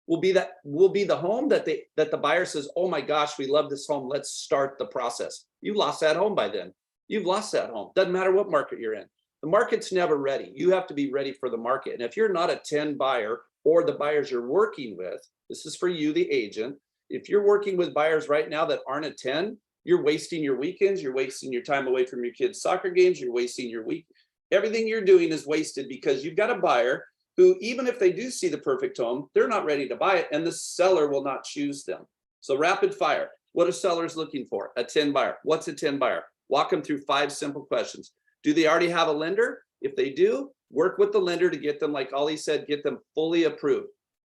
will be the home that the buyer says, oh my gosh, we love this home. Let's start the process. You lost that home by then. You've lost that home. Doesn't matter what market you're in. The market's never ready. You have to be ready for the market. And if you're not a 10 buyer or the buyers you're working with, this is for you, the agent. If you're working with buyers right now that aren't a 10, you're wasting your weekends. You're wasting your time away from your kids' soccer games. You're wasting your week. Everything you're doing is wasted because you've got a buyer who, even if they do see the perfect home, they're not ready to buy it, and the seller will not choose them. So rapid fire. What are sellers looking for? A 10 buyer. What's a 10 buyer? Walk them through 5 simple questions. Do they already have a lender? If they do, work with the lender to get them, like Ollie said, get them fully approved.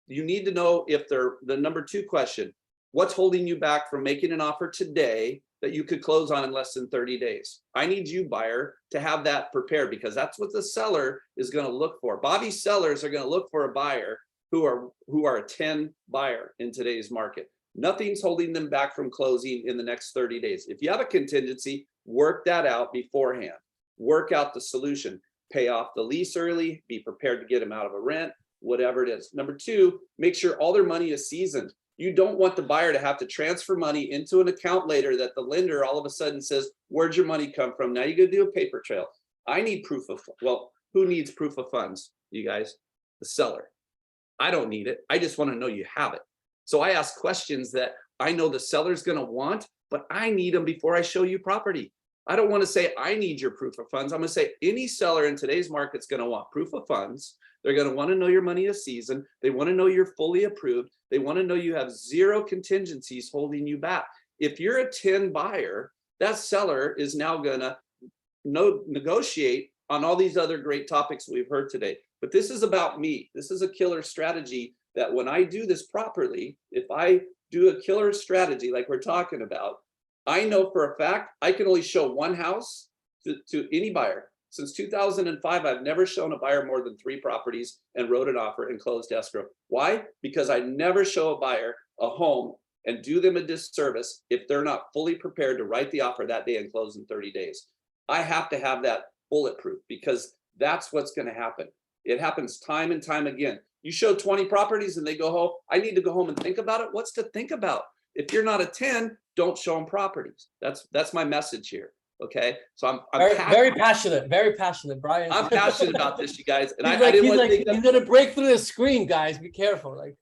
You need to know if they're the number 2 question. What's holding you back from making an offer today that you could close on in less than 30 days? I need you, buyer, to have that prepared because that's what the seller is going to look for. Bobby sellers are going to look for a buyer who are a 10 buyer in today's market. Nothing's holding them back from closing in the next 30 days. If you have a contingency, work that out beforehand. Work out the solution. Pay off the lease early. Be prepared to get them out of a rent, whatever it is. Number 2, make sure all their money is seasoned. You don't want the buyer to have to transfer money into an account later that the lender all of a sudden says, where'd your money come from? Now you got to do a paper trail. I need proof of, well, who needs proof of funds? You guys, the seller. I don't need it. I just want to know you have it. So I ask questions that I know the seller's going to want, but I need them before I show you property. I don't want to say I need your proof of funds. I'm going to say any seller in today's market is going to want proof of funds. They're going to want to know your money is seasoned. They want to know you're fully approved. They want to know you have 0 contingencies holding you back. If you're a 10 buyer, that seller is now going to negotiate on all these other great topics we've heard today. But this is about me. This is a killer strategy that when I do this properly, if I do a killer strategy like we're talking about, I know for a fact I can only show one house to any buyer. Since 2005, I've never shown a buyer more than 3 properties and wrote an offer and closed escrow. Why? Because I never show a buyer a home and do them a disservice if they're not fully prepared to write the offer that day and close in 30 days. I have to have that bulletproof because that's what's going to happen. It happens time and time again. You show 20 properties and they go home. I need to go home and think about it. What's to think about? If you're not a 10, don't show them properties. That's my message here. Okay, so I'm very passionate, Brian. I'm passionate about this, you guys, and he's gonna break through the screen, guys. Be careful. Like,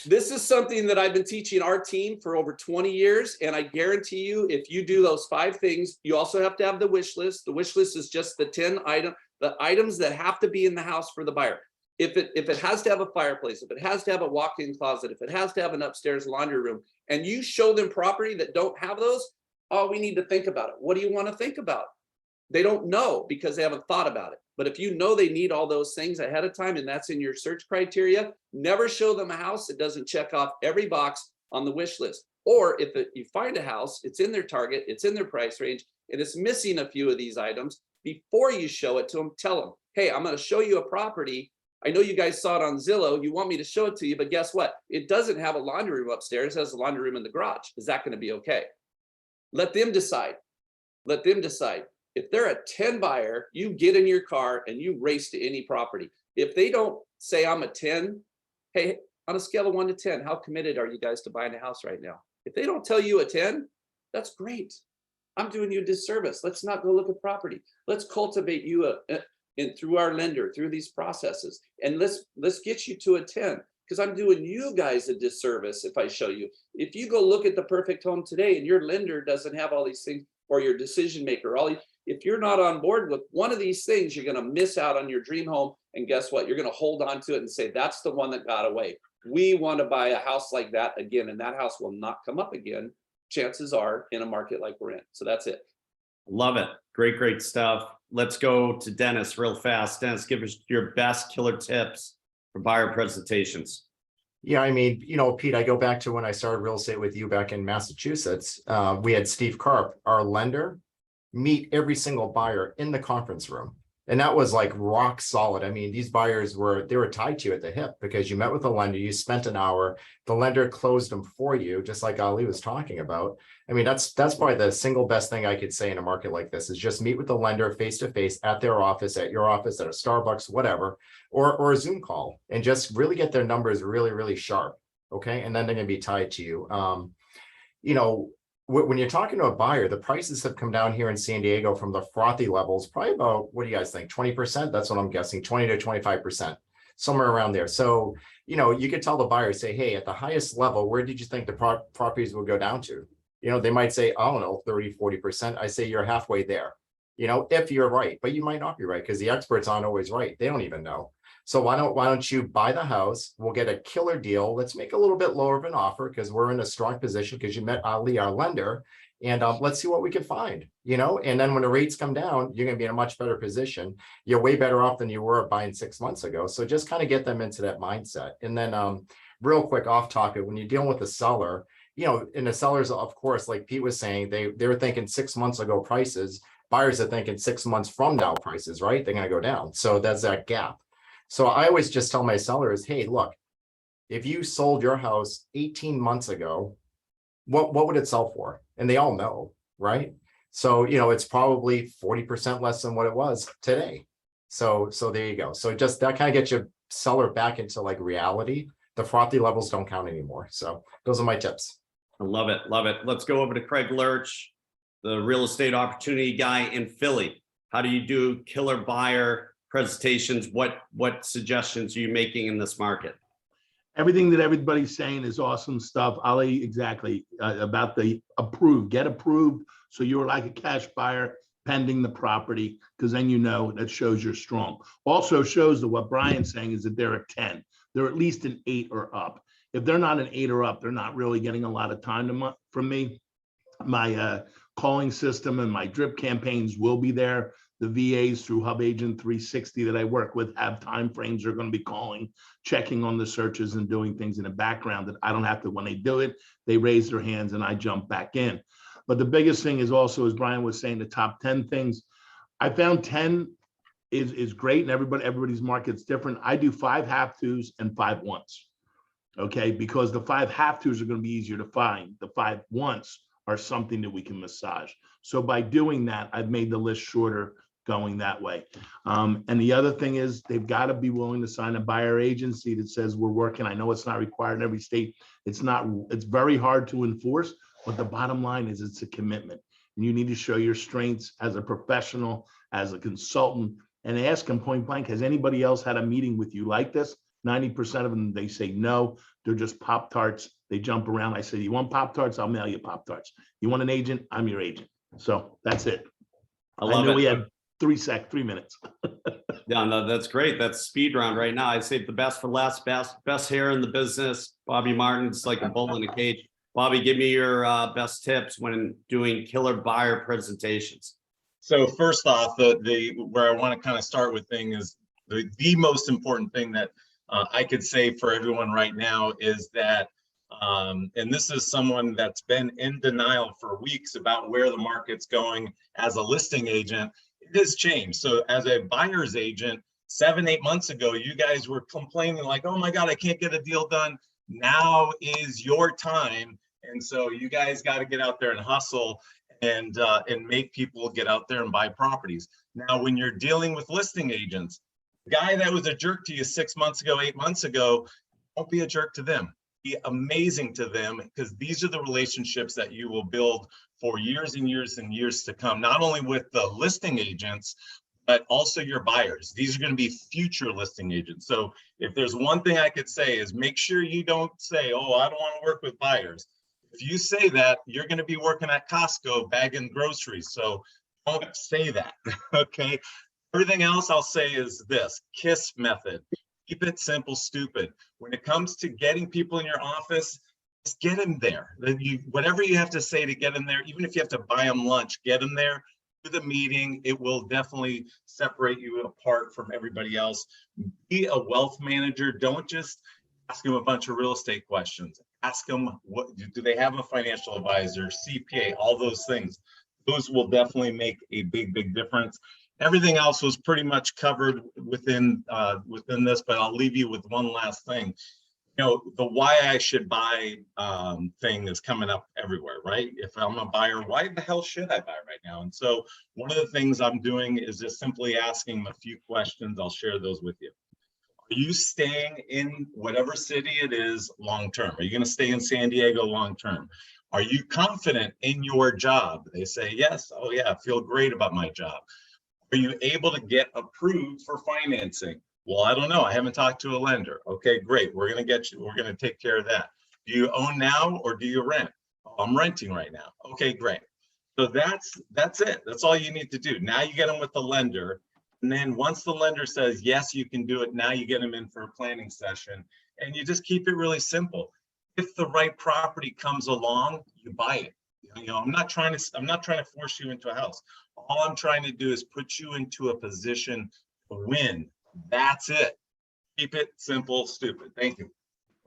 this is something that I've been teaching our team for over 20 years, and I guarantee you, if you do those 5 things, you also have to have the wish list. The wish list is just the items that have to be in the house for the buyer. If it has to have a fireplace, if it has to have a walk-in closet, if it has to have an upstairs laundry room, and you show them property that don't have those. Oh, we need to think about it. What do you want to think about? They don't know because they haven't thought about it. But if you know they need all those things ahead of time and that's in your search criteria, never show them a house that doesn't check off every box on the wish list. Or if you find a house, it's in their target, it's in their price range, and it's missing a few of these items, before you show it to them, tell them, hey, I'm going to show you a property. I know you guys saw it on Zillow. You want me to show it to you, but guess what? It doesn't have a laundry room upstairs. It has a laundry room in the garage. Is that going to be okay? Let them decide. Let them decide. If they're a 10 buyer, you get in your car and you race to any property. If they don't say I'm a 10, hey, on a scale of 1 to 10, how committed are you guys to buying a house right now? If they don't tell you a 10, that's great. I'm doing you a disservice. Let's not go look at property. Let's cultivate you through our lender, through these processes. And let's get you to a 10. Because I'm doing you guys a disservice if I show you. If you go look at the perfect home today and your lender doesn't have all these things, or your decision maker, if you're not on board with one of these things, you're going to miss out on your dream home. And guess what? You're going to hold on to it and say, that's the one that got away. We want to buy a house like that again, and that house will not come up again. Chances are in a market like we're in. So that's it. Love it. Great stuff. Let's go to Dennis real fast. Dennis, give us your best killer tips for buyer presentations. Yeah, I mean, you know, Pete, I go back to when I started real estate with you back in Massachusetts. We had Steve Karp, our lender, meet every single buyer in the conference room. And that was like rock solid. I mean, these buyers they were tied to you at the hip because you met with the lender, you spent an hour, the lender closed them for you, just like Ali was talking about. I mean, that's probably the single best thing I could say in a market like this is just meet with the lender face to face at their office, at your office, at a Starbucks, whatever, or a Zoom call, and just really get their numbers really, really sharp. Okay. And then they're going to be tied to you. You know, when you're talking to a buyer, the prices have come down here in San Diego from the frothy levels, probably about, what do you guys think? 20%? That's what I'm guessing, 20 to 25%, somewhere around there. So, you know, you could tell the buyer, say, hey, at the highest level, where did you think the properties would go down to? You know, they might say, I don't know, 30, 40%. I say you're halfway there, you know, if you're right, but you might not be right because the experts aren't always right. They don't even know. So why don't you buy the house? We'll get a killer deal. Let's make a little bit lower of an offer because we're in a strong position because you met Ali, our lender, and let's see what we can find, you know, and then when the rates come down, you're going to be in a much better position. You're way better off than you were buying 6 months ago. So just kind of get them into that mindset. And then real quick off topic, when you're dealing with the seller, you know, and the sellers, of course, like Pete was saying, they were thinking 6 months ago prices. Buyers are thinking 6 months from now prices, right? They're going to go down. So that's that gap. So I always just tell my sellers, hey, look, if you sold your house 18 months ago, what would it sell for? And they all know, right? So, you know, it's probably 40% less than what it was today. So there you go. So just that kind of gets your seller back into like reality. The frothy levels don't count anymore. So those are my tips. I love it. Love it. Let's go over to Craig Lurch, the real estate opportunity guy in Philly. How do you do killer buyer presentations? What suggestions are you making in this market? Everything that everybody's saying is awesome stuff. Ali, exactly, about the approved, get approved. So you're like a cash buyer pending the property, because then you know that shows you're strong. Also shows that what Brian's saying is that they're a 10. They're at least an 8 or up. If they're not an 8 or up, they're not really getting a lot of time from me. My calling system and my drip campaigns will be there. The VAs through Hub Agent 360 that I work with have timeframes. They're going to be calling, checking on the searches and doing things in the background that I don't have to. When they do it, they raise their hands and I jump back in. But the biggest thing is also, as Brian was saying, the top 10 things. I found 10 is great, and everybody's market's different. I do 5 have-tos and 5 wants. Okay, because the 5 have-tos are going to be easier to find. The 5 wants are something that we can massage. So by doing that, I've made the list shorter going that way. And the other thing is they've got to be willing to sign a buyer agency that says we're working. I know it's not required in every state. It's very hard to enforce, but the bottom line is it's a commitment. And you need to show your strengths as a professional, as a consultant, and ask them point blank, has anybody else had a meeting with you like this? 90% of them, they say no, they're just Pop-Tarts. They jump around. I say, you want Pop-Tarts? I'll mail you Pop-Tarts. You want an agent? I'm your agent. So that's it. I love it. We had 3 minutes. Yeah, no, that's great. That's speed round right now. I saved the best for last. Best hair in the business. Bobby Martin's like a bull in a cage. Bobby, give me your best tips when doing killer buyer presentations. So first off, where I want to kind of start with thing is the most important thing that I could say for everyone right now is that, and this is someone that's been in denial for weeks about where the market's going as a listing agent. It has changed. So as a buyer's agent, 7-8 months ago, you guys were complaining like, oh my God, I can't get a deal done. Now is your time. And so you guys got to get out there and hustle and make people get out there and buy properties. Now, when you're dealing with listing agents, the guy that was a jerk to you 6 months ago, 8 months ago, don't be a jerk to them. Be amazing to them, because these are the relationships that you will build for years and years and years to come, not only with the listing agents, but also your buyers. These are going to be future listing agents. So if there's one thing I could say is make sure you don't say, oh, I don't want to work with buyers. If you say that, you're going to be working at Costco bagging groceries. So don't say that, okay? Everything else I'll say is this: KISS method. Keep it simple, stupid. When it comes to getting people in your office, just get them there. Whatever you have to say to get them there, even if you have to buy them lunch, get them there. Do the meeting. It will definitely separate you apart from everybody else. Be a wealth manager. Don't just Ask them a bunch of real estate questions. Ask them, what do they have a financial advisor, CPA, all those things. Those will definitely make a big difference. Everything else was pretty much covered within this, but I'll leave you with one last thing. You know, the why I should buy thing is coming up everywhere, right? If I'm a buyer, why the hell should I buy right now? And so one of the things I'm doing is just simply asking them a few questions. I'll share those with you. Are you staying in whatever city it is long-term? Are you going to stay in San Diego long-term? Are you confident in your job? They say, yes. Oh yeah, I feel great about my job. Are you able to get approved for financing? Well, I don't know. I haven't talked to a lender. Okay, great. We're going to get you. We're going to take care of that. Do you own now or do you rent? Oh, I'm renting right now. Okay, great. So that's it. That's all you need to do. Now you get them with the lender. And then once the lender says, yes, you can do it, now you get them in for a planning session and you just keep it really simple. If the right property comes along, you buy it. You know, I'm not trying to force you into a house. All I'm trying to do is put you into a position to win. That's it. Keep it simple, stupid. Thank you.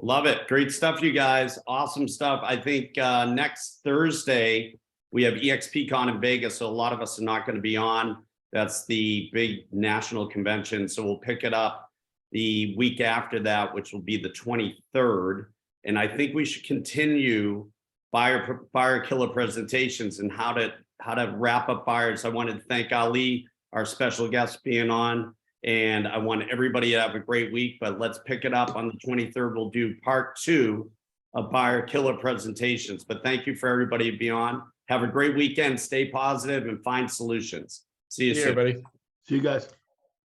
Love it. Great stuff, you guys. Awesome stuff. I think next Thursday, we have EXPCon in Vegas, so a lot of us are not going to be on. That's the big national convention. So we'll pick it up the week after that, which will be the 23rd. And I think we should continue buyer killer presentations and how to wrap up buyers. I wanted to thank Ali, our special guest, being on. And I want everybody to have a great week, but let's pick it up on the 23rd. We'll do part 2 of buyer killer presentations. But thank you for everybody to be on. Have a great weekend. Stay positive and find solutions. See you soon. Everybody. See you guys.